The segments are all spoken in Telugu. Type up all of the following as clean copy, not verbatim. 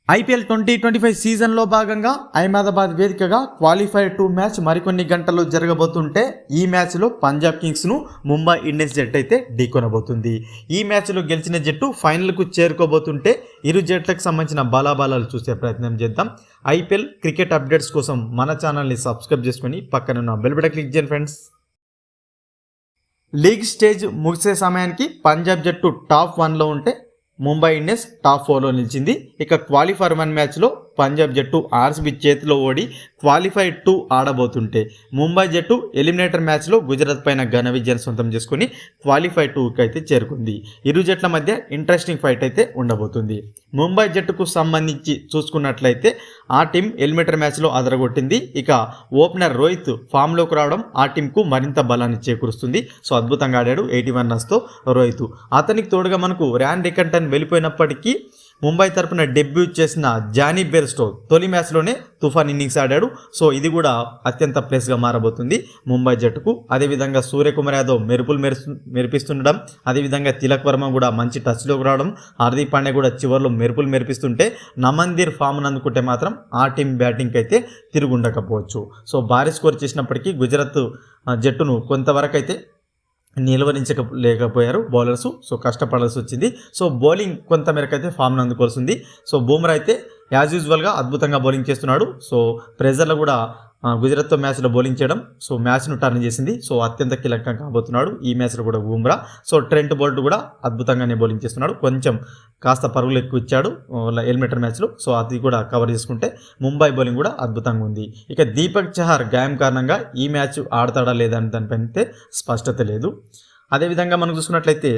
ఐపీఎల్ 2025 సీజన్లో భాగంగా అహ్మదాబాద్ వేదికగా క్వాలిఫైర్ 2 మ్యాచ్ మరికొన్ని గంటల్లో జరగబోతుంటే ఈ మ్యాచ్లో పంజాబ్ కింగ్స్ను ముంబై ఇండియన్స్ జట్టు అయితే ఢీకొనబోతుంది. ఈ మ్యాచ్లో గెలిచిన జట్టు ఫైనల్కు చేరుకోబోతుంటే ఇరు జట్లకు సంబంధించిన బలాబలాలు చూసే ప్రయత్నం చేద్దాం. ఐపీఎల్ క్రికెట్ అప్డేట్స్ కోసం మన ఛానల్ని సబ్స్క్రైబ్ చేసుకొని పక్కన బెల్ బటన్ క్లిక్ చేయండి ఫ్రెండ్స్. లీగ్ స్టేజ్ ముగిసే సమయానికి పంజాబ్ జట్టు టాప్ 1లో ఉంటే ముంబై ఇండియన్స్ టాప్ 4లో నిలిచింది. ఇక క్వాలిఫైర్ 1 మ్యాచ్లో పంజాబ్ జట్టు ఆర్సీబీ చేతిలో ఓడి క్వాలిఫైర్ 2 ఆడబోతుంటే ముంబై జట్టు ఎలిమినేటర్ మ్యాచ్లో గుజరాత్ పైన ఘన విజయం సొంతం చేసుకుని క్వాలిఫైర్ 2కి అయితే చేరుకుంది. ఇరు జట్ల మధ్య ఇంట్రెస్టింగ్ ఫైట్ అయితే ఉండబోతుంది. ముంబై జట్టుకు సంబంధించి చూసుకున్నట్లయితే ఆ టీం ఎలిమినేటర్ మ్యాచ్లో అదరగొట్టింది. ఇక ఓపెనర్ రోహిత్ ఫామ్లోకి రావడం ఆ టీంకు మరింత బలాన్ని చేకూరుస్తుంది. సో అద్భుతంగా ఆడాడు 81 రన్స్తో రోహిత్. అతనికి తోడుగా మనకు ర్యాన్ రికంటన్ వెళ్ళిపోయినప్పటికీ ముంబై తరపున డెబ్యూ చేసిన జానీ బెయిర్స్టో తొలి మ్యాచ్లోనే తుఫాన్ ఇన్నింగ్స్ ఆడాడు. సో ఇది కూడా అత్యంత ప్లస్గా మారబోతుంది ముంబై జట్టుకు. అదేవిధంగా సూర్యకుమార్ యాదవ్ మెరిపిస్తుండడం, అదేవిధంగా తిలక్ వర్మ కూడా మంచి టచ్లోకి రావడం, హార్దిక్ పాండ్యా కూడా చివరిలో మెరిపిస్తుంటే నమందీర్ ఫామ్ను అందుకుంటే మాత్రం ఆ టీం బ్యాటింగ్కి అయితే తిరుగుండకపోవచ్చు. సో భారీ స్కోర్ చేసినప్పటికీ గుజరాత్ జట్టును కొంతవరకు అయితే నిలువరించలేకపోయారు బౌలర్స్. సో కష్టపడాల్సి వచ్చింది. సో బౌలింగ్ కొంత మేరకు అయితే ఫామ్ను అందుకోవాల్సింది. సో బూమ్రా అయితే యాజ్ యూజువల్గా అద్భుతంగా బౌలింగ్ చేస్తున్నాడు. సో ప్రెజర్లో కూడా గుజరాత్తో మ్యాచ్లో బౌలింగ్ చేయడం సో మ్యాచ్ను టర్న్ చేసింది. సో అత్యంత కీలకంగా కాబోతున్నాడు ఈ మ్యాచ్లో కూడా బూమ్రా. సో ట్రెంట్ బోల్ట్ కూడా అద్భుతంగానే బౌలింగ్ చేస్తున్నాడు. కొంచెం కాస్త పరుగులు ఎక్కువ ఇచ్చాడు ఎలిమినేటర్ మ్యాచ్లో. సో అది కూడా కవర్ చేసుకుంటే ముంబై బౌలింగ్ కూడా అద్భుతంగా ఉంది. ఇక దీపక్ చహర్ గాయం కారణంగా ఈ మ్యాచ్ ఆడతాడా లేదా అని దానిపైన అయితే స్పష్టత లేదు. అదేవిధంగా మనం చూసుకున్నట్లయితే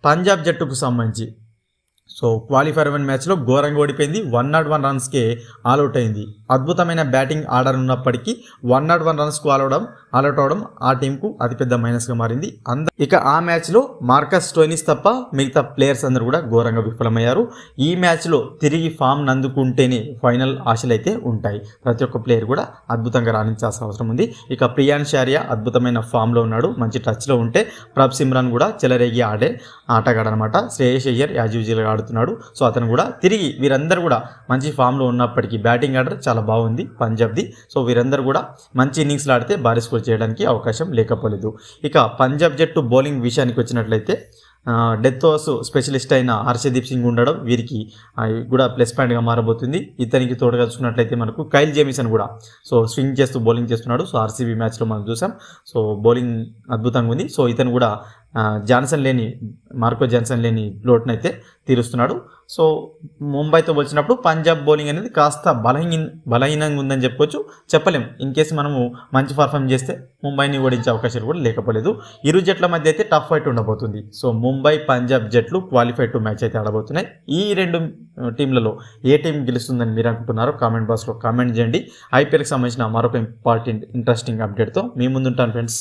పంజాబ్ జట్టుకు సంబంధించి సో క్వాలిఫైర్ 1 మ్యాచ్లో ఘోరంగా ఓడిపోయింది. 101 రన్స్కే ఆల్అవుట్ అయింది. అద్భుతమైన బ్యాటింగ్ ఆర్డర్ ఉన్నప్పటికీ 101 రన్స్కు ఆల్అవుట్ అవడం ఆ టీంకు అతిపెద్ద మైనస్గా మారింది. ఇక ఆ మ్యాచ్లో మార్కస్ స్టోయినిస్ తప్ప మిగతా ప్లేయర్స్ అందరూ కూడా ఘోరంగా విఫలమయ్యారు. ఈ మ్యాచ్లో తిరిగి ఫామ్ అందుకుంటేనే ఫైనల్ ఆశలు అయితే ఉంటాయి. ప్రతి ఒక్క ప్లేయర్ కూడా అద్భుతంగా రాణించాల్సిన అవసరం ఉంది. ఇక ప్రియాన్ షారియా అద్భుతమైన ఫామ్లో ఉన్నాడు, మంచి టచ్లో ఉంటే ప్రభ్ సిమ్రాన్ కూడా చెలరేగి ఆడే ఆటగాడనమాట. శ్రేయస్ అయ్యర్ యాజ్ యూజువల్గా ఆడుతున్నాడు. సో అతను కూడా తిరిగి వీరందరూ కూడా మంచి ఫామ్లో ఉన్నప్పటికీ బ్యాటింగ్ ఆర్డర్ చాలా బాగుంది పంజాబ్ది. సో వీరందరూ కూడా మంచి ఇన్నింగ్స్లో ఆడితే భారీ స్కోర్ చేయడానికి అవకాశం లేకపోలేదు. ఇక పంజాబ్ జట్టు బౌలింగ్ విషయానికి వచ్చినట్లయితే డెత్ ఓవర్స్ స్పెషలిస్ట్ అయిన హర్షదీప్ సింగ్ ఉండడం వీరికి కూడా ప్లస్ పాయింట్గా మారబోతుంది. ఇతనికి తోడుగా చూసుకున్నట్లయితే మనకు కైల్ జేమిసన్ కూడా సో స్వింగ్ చేస్తూ బౌలింగ్ చేస్తున్నాడు. సో ఆర్సీబీ మ్యాచ్లో మనం చూసాం. సో బౌలింగ్ అద్భుతంగా ఉంది. సో ఇతను కూడా మార్కో జాన్సన్ లేని లోటును అయితే తీరుస్తున్నాడు. సో ముంబైతో వచ్చినప్పుడు పంజాబ్ బౌలింగ్ అనేది కాస్త బలహీనంగా ఉందని చెప్పుకోవచ్చు. చెప్పలేం, ఇన్ కేసు మనము మంచి పర్ఫామ్ చేస్తే ముంబైని ఓడించే అవకాశాలు కూడా లేకపోలేదు. ఇరు జట్ల మధ్య అయితే టఫ్ ఫైట్ ఉండబోతుంది. సో ముంబై పంజాబ్ జట్లు క్వాలిఫైర్ 2 మ్యాచ్ అయితే ఆడబోతున్నాయి. ఈ రెండు టీంలలో ఏ టీం గెలుస్తుందని మీరు అనుకుంటున్నారో కామెంట్ బాక్స్లో కామెంట్ చేయండి. ఐపీఎల్కి సంబంధించిన మరొక ఇంపార్టెంట్ ఇంట్రెస్టింగ్ అప్డేట్తో మీ ముందుంటాను ఫ్రెండ్స్.